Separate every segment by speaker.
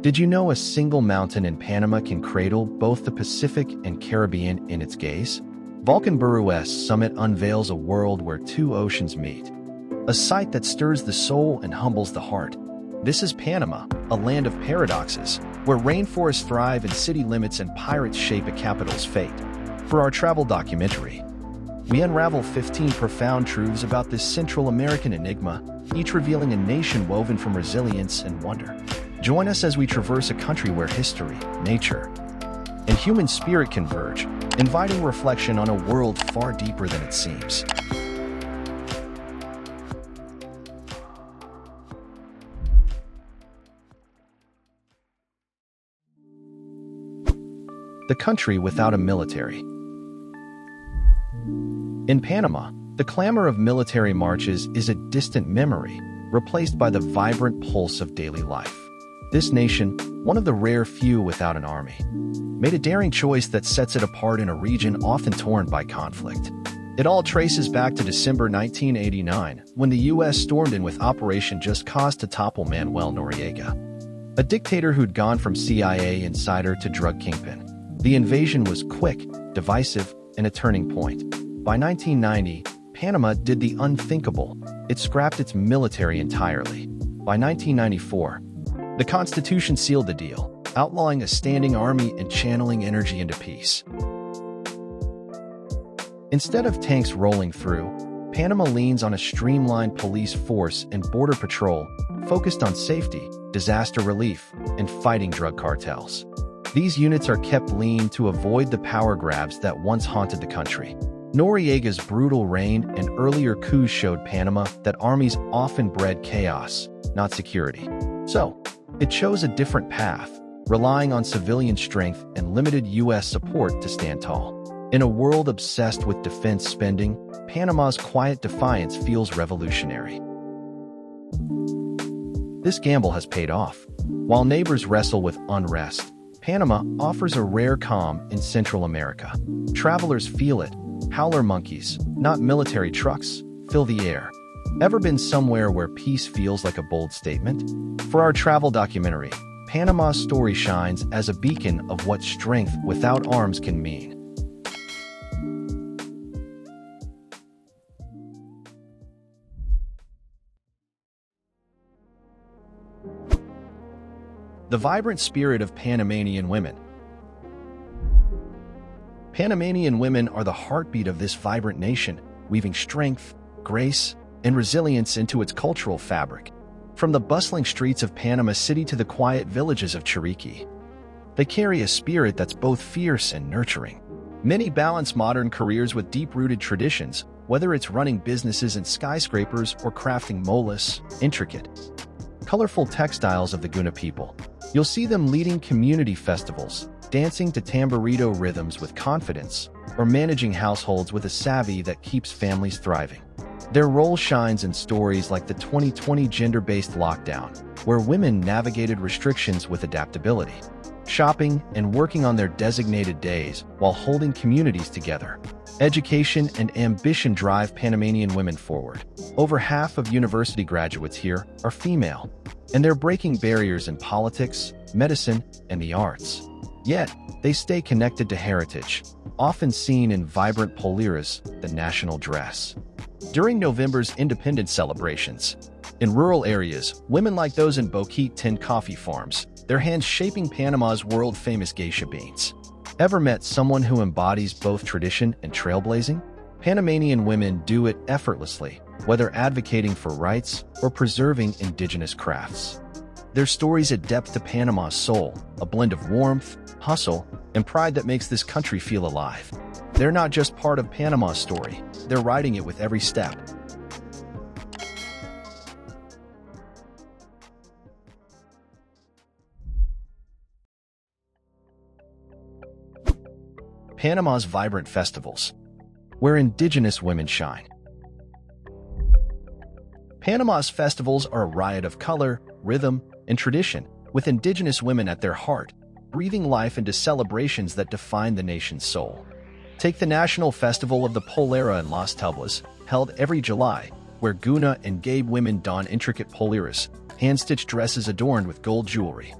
Speaker 1: Did you know a single mountain in Panama can cradle both the Pacific and Caribbean in its gaze? Vulcanburgu's summit unveils a world where two oceans meet, a sight that stirs the soul and humbles the heart. This is Panama, a land of paradoxes, where rainforests thrive and city limits and pirates shape a capital's fate. For our travel documentary, we unravel 15 profound truths about this Central American enigma, each revealing a nation woven from resilience and wonder. Join us as we traverse a country where history, nature, and human spirit converge, inviting reflection on a world far deeper than it seems. The country without a military. In Panama, the clamor of military marches is a distant memory, replaced by the vibrant pulse of daily life. This nation, one of the rare few without an army, made a daring choice that sets it apart in a region often torn by conflict. It all traces back to December 1989, when the U.S. stormed in with Operation Just Cause to topple Manuel Noriega, a dictator who'd gone from CIA insider to drug kingpin. The invasion was quick, divisive, and a turning point. By 1990, Panama did the unthinkable. It scrapped its military entirely. By 1994, the Constitution sealed the deal, outlawing a standing army and channeling energy into peace. Instead of tanks rolling through, Panama leans on a streamlined police force and border patrol focused on safety, disaster relief, and fighting drug cartels. These units are kept lean to avoid the power grabs that once haunted the country. Noriega's brutal reign and earlier coups showed Panama that armies often bred chaos, not security. So, it chose a different path, relying on civilian strength and limited U.S. support to stand tall. In a world obsessed with defense spending, Panama's quiet defiance feels revolutionary. This gamble has paid off. While neighbors wrestle with unrest, Panama offers a rare calm in Central America. Travelers feel it. Howler monkeys, not military trucks, fill the air. Ever been somewhere where peace feels like a bold statement? For our travel documentary, Panama's story shines as a beacon of what strength without arms can mean. The vibrant spirit of Panamanian women. Panamanian women are the heartbeat of this vibrant nation, weaving strength, grace, and resilience into its cultural fabric. From the bustling streets of Panama City to the quiet villages of Chiriqui, they carry a spirit that's both fierce and nurturing. Many balance modern careers with deep-rooted traditions, whether it's running businesses in skyscrapers or crafting moles, intricate, colorful textiles of the Guna people. You'll see them leading community festivals, dancing to tamborito rhythms with confidence, or managing households with a savvy that keeps families thriving. Their role shines in stories like the 2020 gender-based lockdown, where women navigated restrictions with adaptability, shopping and working on their designated days while holding communities together. Education and ambition drive Panamanian women forward. Over half of university graduates here are female, and they're breaking barriers in politics, medicine, and the arts. Yet, they stay connected to heritage, often seen in vibrant poleras, the national dress. During November's independence celebrations, in rural areas, women like those in Boquete tend coffee farms, their hands shaping Panama's world-famous geisha beans. Ever met someone who embodies both tradition and trailblazing? Panamanian women do it effortlessly, whether advocating for rights or preserving indigenous crafts. Their stories add depth to Panama's soul, a blend of warmth, hustle, and pride that makes this country feel alive. They're not just part of Panama's story, they're writing it with every step. Panama's vibrant festivals, where indigenous women shine. Panama's festivals are a riot of color, rhythm, and tradition, with indigenous women at their heart, breathing life into celebrations that define the nation's soul. Take the National Festival of the Polera in Las Tablas, held every July, where Guna and Gabe women don intricate poleras, hand-stitched dresses adorned with gold jewelry.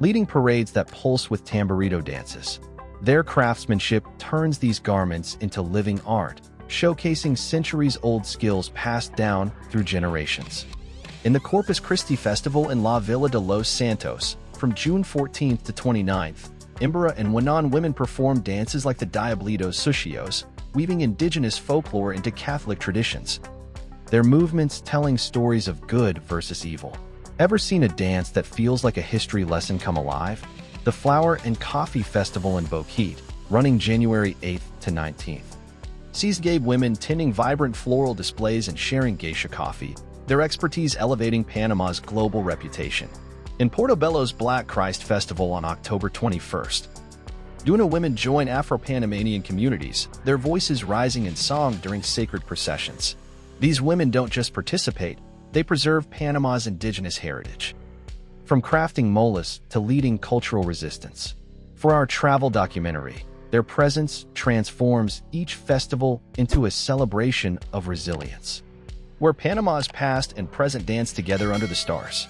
Speaker 1: leading parades that pulse with tamborito dances. Their craftsmanship turns these garments into living art, showcasing centuries-old skills passed down through generations. In the Corpus Christi Festival in La Villa de los Santos, from June 14th to 29th, Imbara and Wanan women perform dances like the Diablitos Sucios, weaving indigenous folklore into Catholic traditions. Their movements telling stories of good versus evil. Ever seen a dance that feels like a history lesson come alive? The Flower and Coffee Festival in Boquete, running January 8th to 19th. Sees gay women tending vibrant floral displays and sharing geisha coffee, their expertise elevating Panama's global reputation. In Portobello's Black Christ Festival on October 21st, Duna women join Afro-Panamanian communities, their voices rising in song during sacred processions. These women don't just participate, they preserve Panama's indigenous heritage. From crafting molas to leading cultural resistance. For our travel documentary, their presence transforms each festival into a celebration of resilience, where Panama's past and present dance together under the stars.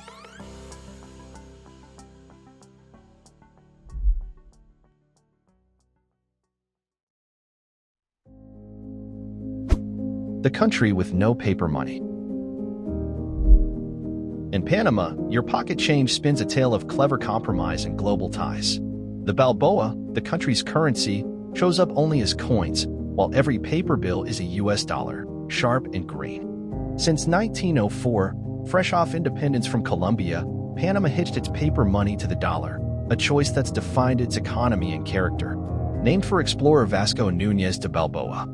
Speaker 1: The country with no paper money. In Panama, your pocket change spins a tale of clever compromise and global ties. The Balboa, the country's currency, shows up only as coins, while every paper bill is a US dollar, sharp and green. Since 1904, fresh off independence from Colombia, Panama hitched its paper money to the dollar, a choice that's defined its economy and character. Named for explorer Vasco Núñez de Balboa.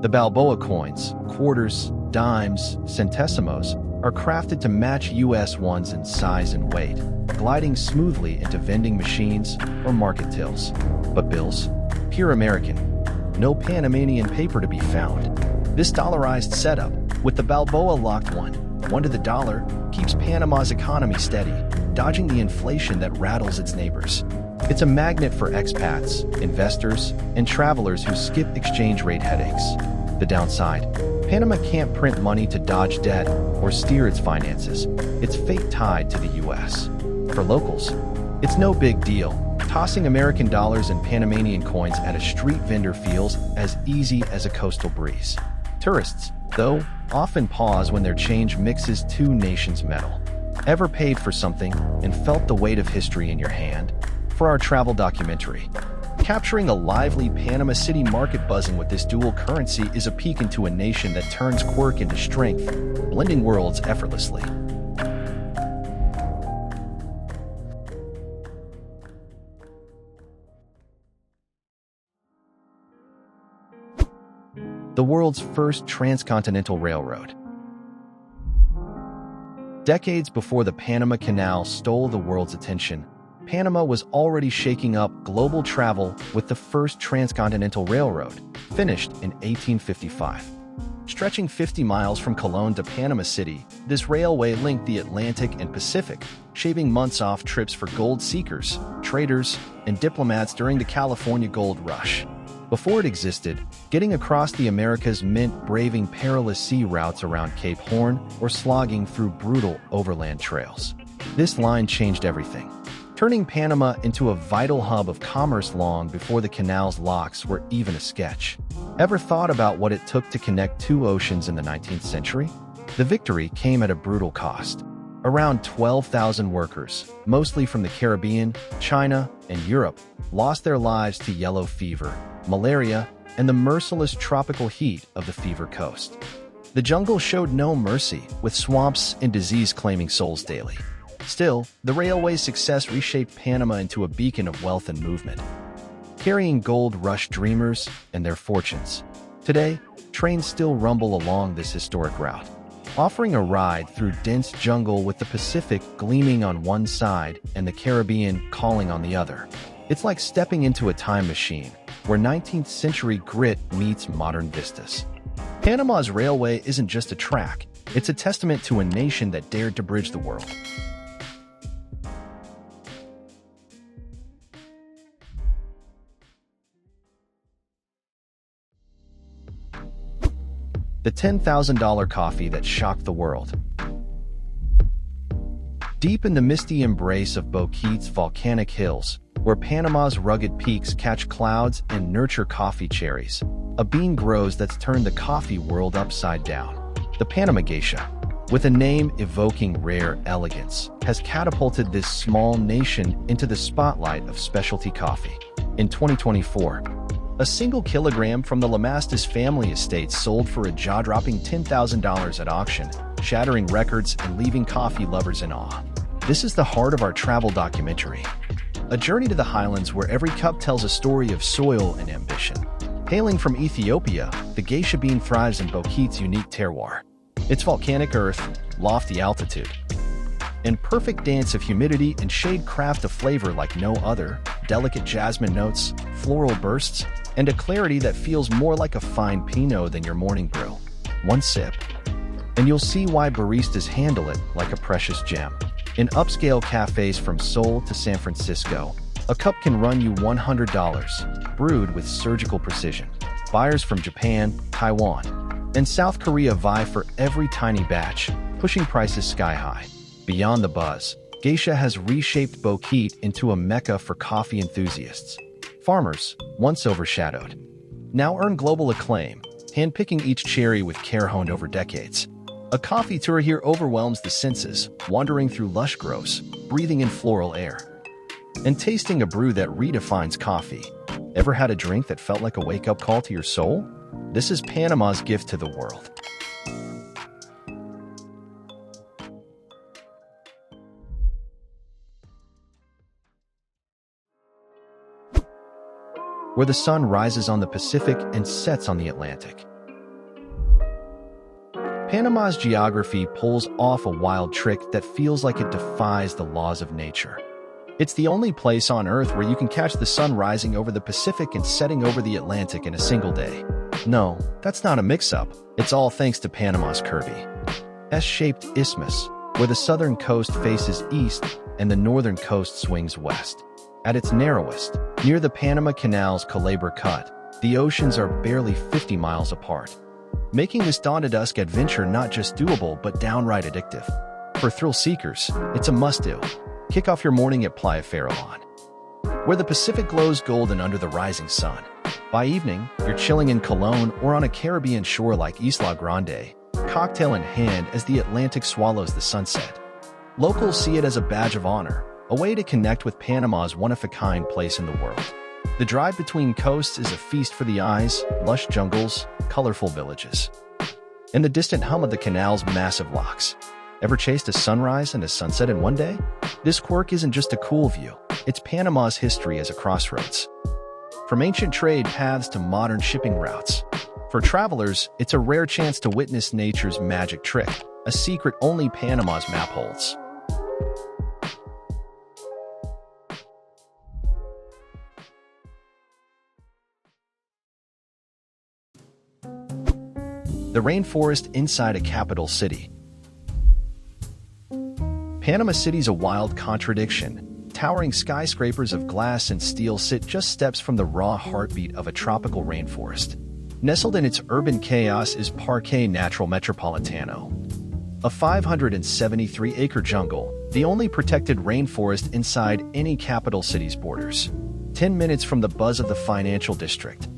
Speaker 1: The Balboa coins, quarters, dimes, centésimos, are crafted to match US ones in size and weight, gliding smoothly into vending machines or market tills. But bills? Pure American. No Panamanian paper to be found. This dollarized setup, with the Balboa locked one to the dollar, keeps Panama's economy steady, dodging the inflation that rattles its neighbors. It's a magnet for expats, investors, and travelers who skip exchange rate headaches. The downside? Panama can't print money to dodge debt or steer its finances. Its fate tied to the US. For locals, it's no big deal. Tossing American dollars and Panamanian coins at a street vendor feels as easy as a coastal breeze. Tourists, though, often pause when their change mixes two nations' metal. Ever paid for something and felt the weight of history in your hand? For our travel documentary, capturing a lively Panama City market buzzing with this dual currency is a peek into a nation that turns quirk into strength, blending worlds effortlessly. The world's first transcontinental railroad. Decades before the Panama Canal stole the world's attention, Panama was already shaking up global travel with the first transcontinental railroad, finished in 1855. Stretching 50 miles from Colón to Panama City, this railway linked the Atlantic and Pacific, shaving months off trips for gold seekers, traders, and diplomats during the California Gold Rush. Before it existed, getting across the Americas meant braving perilous sea routes around Cape Horn or slogging through brutal overland trails. This line changed everything, turning Panama into a vital hub of commerce long before the canal's locks were even a sketch. Ever thought about what it took to connect two oceans in the 19th century? The victory came at a brutal cost. Around 12,000 workers, mostly from the Caribbean, China, and Europe, lost their lives to yellow fever, malaria, and the merciless tropical heat of the Fever Coast. The jungle showed no mercy, with swamps and disease claiming souls daily. Still, the railway's success reshaped Panama into a beacon of wealth and movement, carrying gold rush dreamers and their fortunes. Today, trains still rumble along this historic route, offering a ride through dense jungle with the Pacific gleaming on one side and the Caribbean calling on the other. It's like stepping into a time machine, where 19th century grit meets modern vistas. Panama's railway isn't just a track, it's a testament to a nation that dared to bridge the world. The $10,000 coffee that shocked the world. Deep in the misty embrace of Boquete's volcanic hills, where Panama's rugged peaks catch clouds and nurture coffee cherries, a bean grows that's turned the coffee world upside down. The Panama geisha, with a name evoking rare elegance, has catapulted this small nation into the spotlight of specialty coffee. In 2024, a single kilogram from the Lamastus family estate sold for a jaw-dropping $10,000 at auction, shattering records and leaving coffee lovers in awe. This is the heart of our travel documentary, a journey to the highlands where every cup tells a story of soil and ambition. Hailing from Ethiopia, the geisha bean thrives in Boquete's unique terroir. Its volcanic earth, lofty altitude, and perfect dance of humidity and shade craft a flavor like no other, delicate jasmine notes, floral bursts, and a clarity that feels more like a fine Pinot than your morning brew. One sip, and you'll see why baristas handle it like a precious gem. In upscale cafes from Seoul to San Francisco, a cup can run you $100, brewed with surgical precision. Buyers from Japan, Taiwan, and South Korea vie for every tiny batch, pushing prices sky high. Beyond the buzz, geisha has reshaped Boquete into a mecca for coffee enthusiasts. Farmers, once overshadowed, now earn global acclaim, handpicking each cherry with care honed over decades. A coffee tour here overwhelms the senses, wandering through lush groves, breathing in floral air, and tasting a brew that redefines coffee. Ever had a drink that felt like a wake-up call to your soul? This is Panama's gift to the world. Where the sun rises on the Pacific and sets on the Atlantic. Panama's geography pulls off a wild trick that feels like it defies the laws of nature. It's the only place on Earth where you can catch the sun rising over the Pacific and setting over the Atlantic in a single day. No, that's not a mix-up. It's all thanks to Panama's curvy, S-shaped isthmus, where the southern coast faces east and the northern coast swings west. At its narrowest, near the Panama Canal's Culebra Cut, the oceans are barely 50 miles apart, making this dawn-to-dusk adventure not just doable but downright addictive. For thrill seekers, it's a must-do. Kick off your morning at Playa Farallon, where the Pacific glows golden under the rising sun. By evening, you're chilling in Cologne or on a Caribbean shore like Isla Grande, cocktail in hand as the Atlantic swallows the sunset. Locals see it as a badge of honor, a way to connect with Panama's one-of-a-kind place in the world. The drive between coasts is a feast for the eyes, lush jungles, colorful villages, and the distant hum of the canal's massive locks. Ever chased a sunrise and a sunset in one day? This quirk isn't just a cool view, it's Panama's history as a crossroads. From ancient trade paths to modern shipping routes. For travelers, it's a rare chance to witness nature's magic trick, a secret only Panama's map holds. The rainforest inside a capital city. Panama City's a wild contradiction. Towering skyscrapers of glass and steel sit just steps from the raw heartbeat of a tropical rainforest. Nestled in its urban chaos is Parque Natural Metropolitano, a 573-acre jungle, the only protected rainforest inside any capital city's borders. 10 minutes from the buzz of the financial district,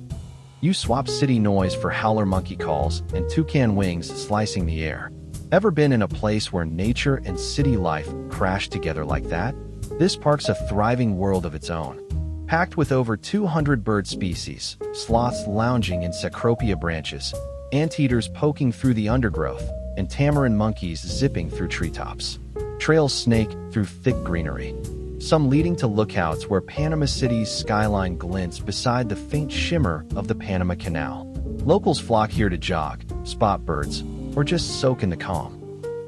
Speaker 1: you swap city noise for howler monkey calls and toucan wings slicing the air. Ever been in a place where nature and city life crash together like that? This park's a thriving world of its own, packed with over 200 bird species, sloths lounging in cecropia branches, anteaters poking through the undergrowth, and tamarin monkeys zipping through treetops. Trails snake through thick greenery, some leading to lookouts where Panama City's skyline glints beside the faint shimmer of the Panama Canal. Locals flock here to jog, spot birds, or just soak in the calm.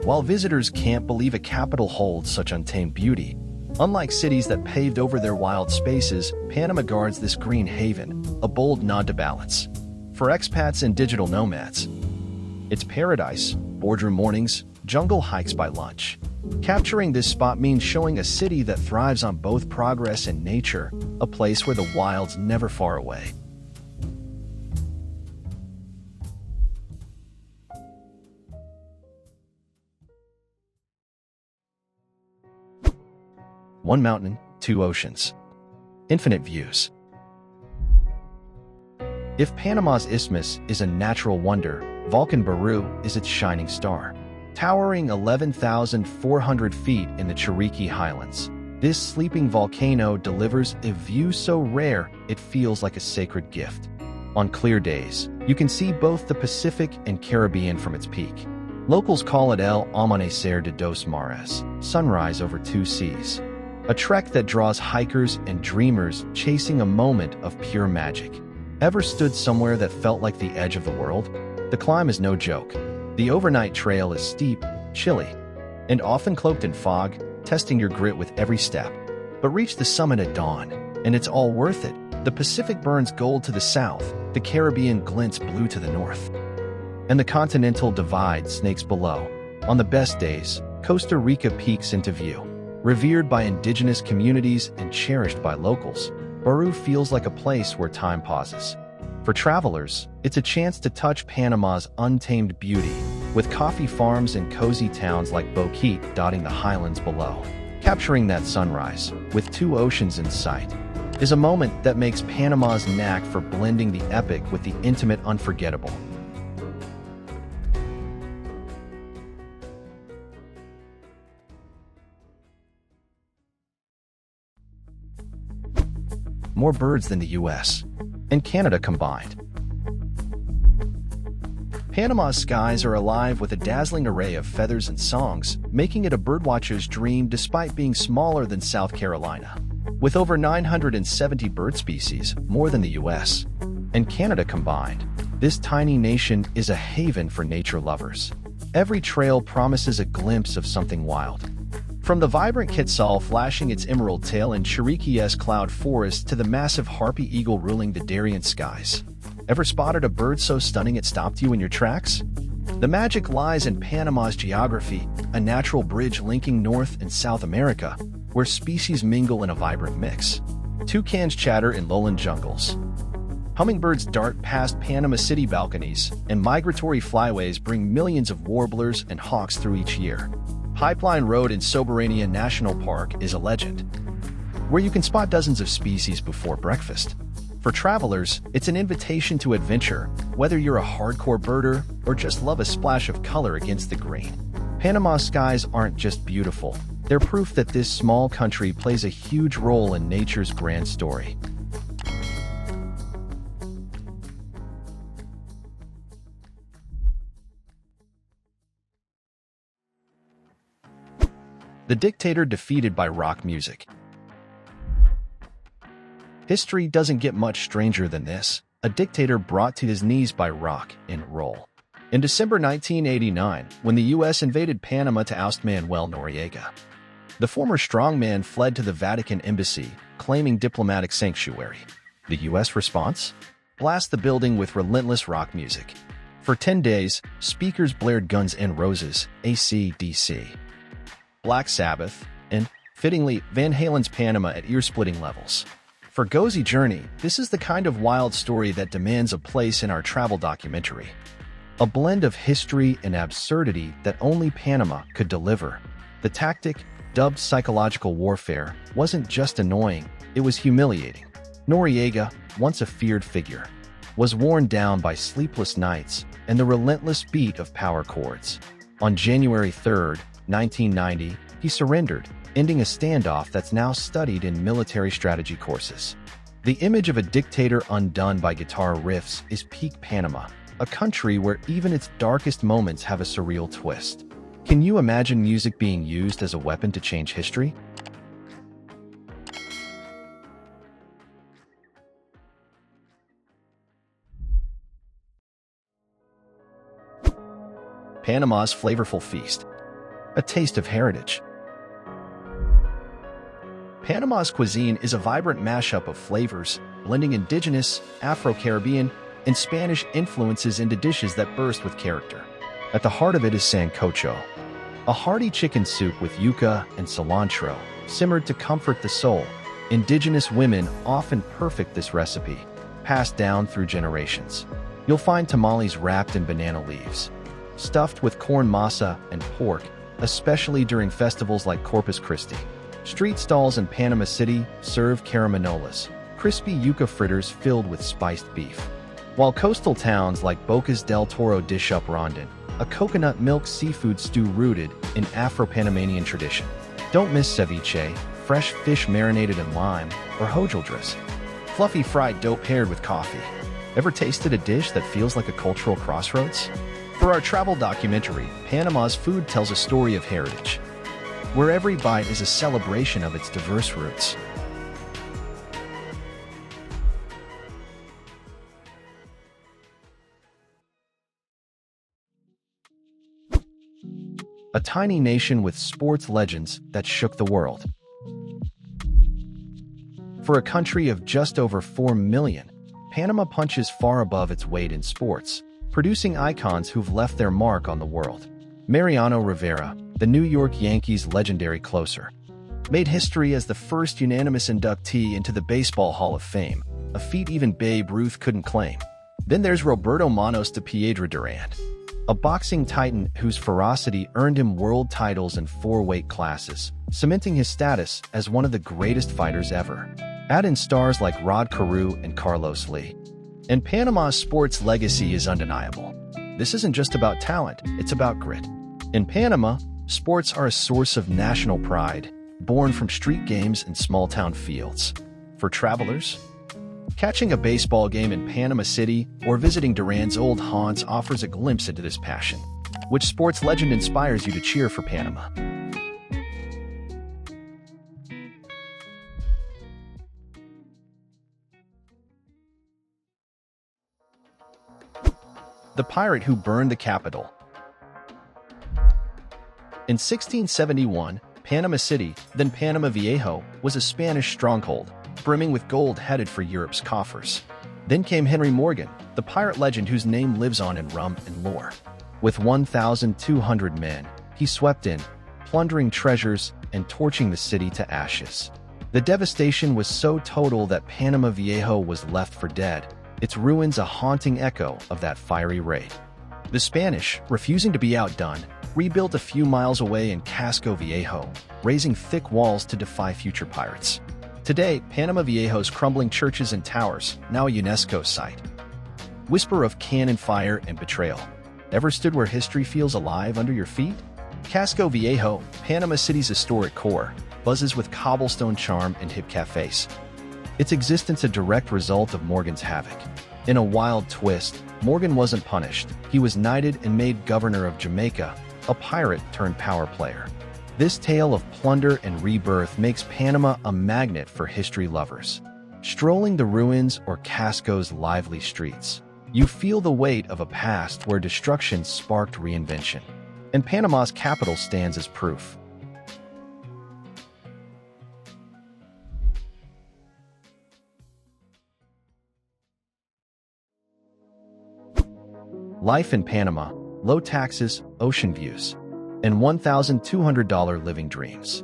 Speaker 1: While visitors can't believe a capital holds such untamed beauty, unlike cities that paved over their wild spaces, Panama guards this green haven, a bold nod to balance. For expats and digital nomads, it's paradise, boardroom mornings, jungle hikes by lunch. Capturing this spot means showing a city that thrives on both progress and nature, a place where the wild's never far away. one mountain, two oceans. Infinite views. If Panama's isthmus is a natural wonder, Volcan Baru is its shining star. Towering 11,400 feet in the Chiriqui Highlands, this sleeping volcano delivers a view so rare it feels like a sacred gift. On clear days, you can see both the Pacific and Caribbean from its peak. Locals call it El Amanecer de dos Mares, sunrise over two seas. A trek that draws hikers and dreamers chasing a moment of pure magic. Ever stood somewhere that felt like the edge of the world? The climb is no joke. The overnight trail is steep, chilly, and often cloaked in fog, testing your grit with every step. But reach the summit at dawn, and it's all worth it. The Pacific burns gold to the south, the Caribbean glints blue to the north, and the Continental Divide snakes below. On the best days, Costa Rica peeks into view. Revered by indigenous communities and cherished by locals, Baru feels like a place where time pauses. For travelers, it's a chance to touch Panama's untamed beauty, with coffee farms and cozy towns like Boquete dotting the highlands below. Capturing that sunrise, with two oceans in sight, is a moment that makes Panama's knack for blending the epic with the intimate unforgettable. More birds than the US and Canada combined. Panama's skies are alive with a dazzling array of feathers and songs, making it a birdwatcher's dream despite being smaller than South Carolina. With over 970 bird species, more than the US and Canada combined, this tiny nation is a haven for nature lovers. Every trail promises a glimpse of something wild. From the vibrant quetzal flashing its emerald tail in Chiriqui's cloud forest to the massive harpy eagle ruling the Darien skies. Ever spotted a bird so stunning it stopped you in your tracks? The magic lies in Panama's geography, a natural bridge linking North and South America, where species mingle in a vibrant mix. Toucans chatter in lowland jungles. Hummingbirds dart past Panama City balconies, and migratory flyways bring millions of warblers and hawks through each year. Pipeline Road in Soberania National Park is a legend, where you can spot dozens of species before breakfast. For travelers, it's an invitation to adventure, whether you're a hardcore birder or just love a splash of color against the green. Panama's skies aren't just beautiful, they're proof that this small country plays a huge role in nature's grand story. The Dictator defeated by rock music. History doesn't get much stranger than this. A dictator brought to his knees by rock and roll. In December 1989, when the U.S. invaded Panama to oust Manuel Noriega, the former strongman fled to the Vatican embassy, claiming diplomatic sanctuary. The U.S. response? Blast the building with relentless rock music. For 10 days, speakers blared Guns N' Roses, AC/DC, Black Sabbath, and, fittingly, Van Halen's Panama at ear-splitting levels. For Gozijourney, this is the kind of wild story that demands a place in our travel documentary. A blend of history and absurdity that only Panama could deliver. The tactic, dubbed psychological warfare, wasn't just annoying, it was humiliating. Noriega, once a feared figure, was worn down by sleepless nights and the relentless beat of power chords. On January 3, 1990, he surrendered, ending a standoff that's now studied in military strategy courses. The image of a dictator undone by guitar riffs is peak Panama, a country where even its darkest moments have a surreal twist. Can you imagine music being used as a weapon to change history? Panama's Flavorful Feast. A taste of heritage. Panama's cuisine is a vibrant mashup of flavors, blending indigenous, Afro-Caribbean, and Spanish influences into dishes that burst with character. At the heart of it is sancocho, a hearty chicken soup with yuca and cilantro, simmered to comfort the soul. Indigenous women often perfect this recipe, passed down through generations. You'll find tamales wrapped in banana leaves, stuffed with corn masa and pork, especially during festivals like Corpus Christi. Street stalls in Panama City serve caramanolas, crispy yuca fritters filled with spiced beef. While coastal towns like Bocas del Toro dish up rondon, a coconut milk seafood stew rooted in Afro-Panamanian tradition. Don't miss ceviche, fresh fish marinated in lime, or hojueldras. Fluffy fried dough paired with coffee. Ever tasted a dish that feels like a cultural crossroads? For our travel documentary, Panama's food tells a story of heritage, where every bite is a celebration of its diverse roots. A tiny nation with sports legends that shook the world. For a country of just over 4 million, Panama punches far above its weight in sports, producing icons who've left their mark on the world. Mariano Rivera, the New York Yankees' legendary closer, made history as the first unanimous inductee into the Baseball Hall of Fame, a feat even Babe Ruth couldn't claim. Then there's Roberto Manos de Piedra Durand, a boxing titan whose ferocity earned him world titles in 4 weight classes, cementing his status as one of the greatest fighters ever. Add in stars like Rod Carew and Carlos Lee, and Panama's sports legacy is undeniable. This isn't just about talent, it's about grit. In Panama, sports are a source of national pride, born from street games and small-town fields. For travelers, catching a baseball game in Panama City or visiting Durand's old haunts offers a glimpse into this passion. Which sports legend inspires you to cheer for Panama? The pirate who burned the capital. In 1671, Panama City, then Panama Viejo, was a Spanish stronghold, brimming with gold headed for Europe's coffers. Then came Henry Morgan, the pirate legend whose name lives on in rum and lore. With 1,200 men, he swept in, plundering treasures and torching the city to ashes. The devastation was so total that Panama Viejo was left for dead, its ruins a haunting echo of that fiery raid. The Spanish, refusing to be outdone, rebuilt a few miles away in Casco Viejo, raising thick walls to defy future pirates. Today, Panama Viejo's crumbling churches and towers, now a UNESCO site. Whisper of cannon fire and betrayal. Ever stood where history feels alive under your feet? Casco Viejo, Panama City's historic core, buzzes with cobblestone charm and hip cafes. Its existence a direct result of Morgan's havoc. In a wild twist, Morgan wasn't punished. He was knighted and made governor of Jamaica, a pirate turned power player. This tale of plunder and rebirth makes Panama a magnet for history lovers. Strolling the ruins or Casco's lively streets, you feel the weight of a past where destruction sparked reinvention. And Panama's capital stands as proof. Life in Panama, low taxes, ocean views, and $1,200 living dreams.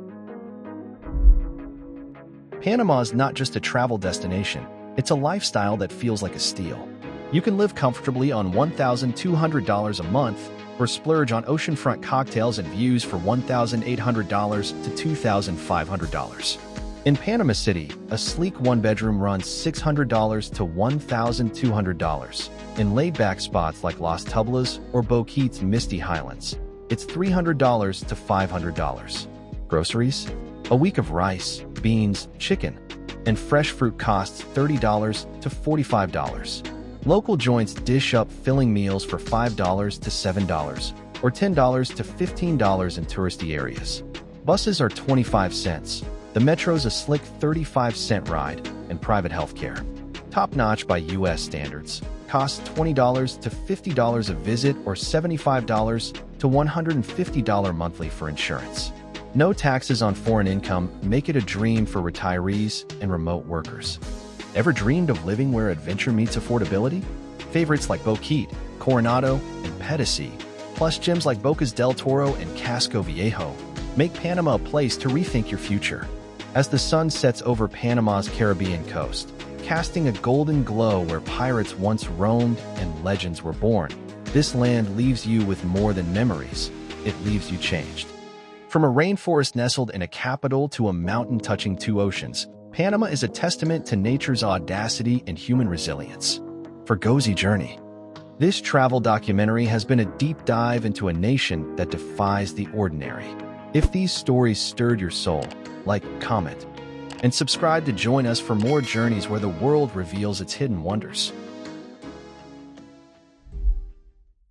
Speaker 1: Panama is not just a travel destination, it's a lifestyle that feels like a steal. You can live comfortably on $1,200 a month or splurge on oceanfront cocktails and views for $1,800 to $2,500. In Panama City, a sleek one-bedroom runs $600 to $1,200. In laid-back spots like Las Tublas or Boquete's Misty Highlands, it's $300 to $500. Groceries? A week of rice, beans, chicken, and fresh fruit costs $30 to $45. Local joints dish up filling meals for $5 to $7, or $10 to $15 in touristy areas. Buses are 25 cents. The metro's a slick 35-cent ride, and private healthcare, top-notch by U.S. standards, costs $20 to $50 a visit or $75 to $150 monthly for insurance. No taxes on foreign income make it a dream for retirees and remote workers. Ever dreamed of living where adventure meets affordability? Favorites like Boquete, Coronado, and Pedicee, plus gems like Bocas del Toro and Casco Viejo, make Panama a place to rethink your future. As the sun sets over Panama's Caribbean coast, casting a golden glow where pirates once roamed and legends were born, this land leaves you with more than memories, it leaves you changed. From a rainforest nestled in a capital to a mountain touching two oceans, Panama is a testament to nature's audacity and human resilience. For Gozi Journey, this travel documentary has been a deep dive into a nation that defies the ordinary. If these stories stirred your soul, like, comment, and subscribe to join us for more journeys where the world reveals its hidden wonders.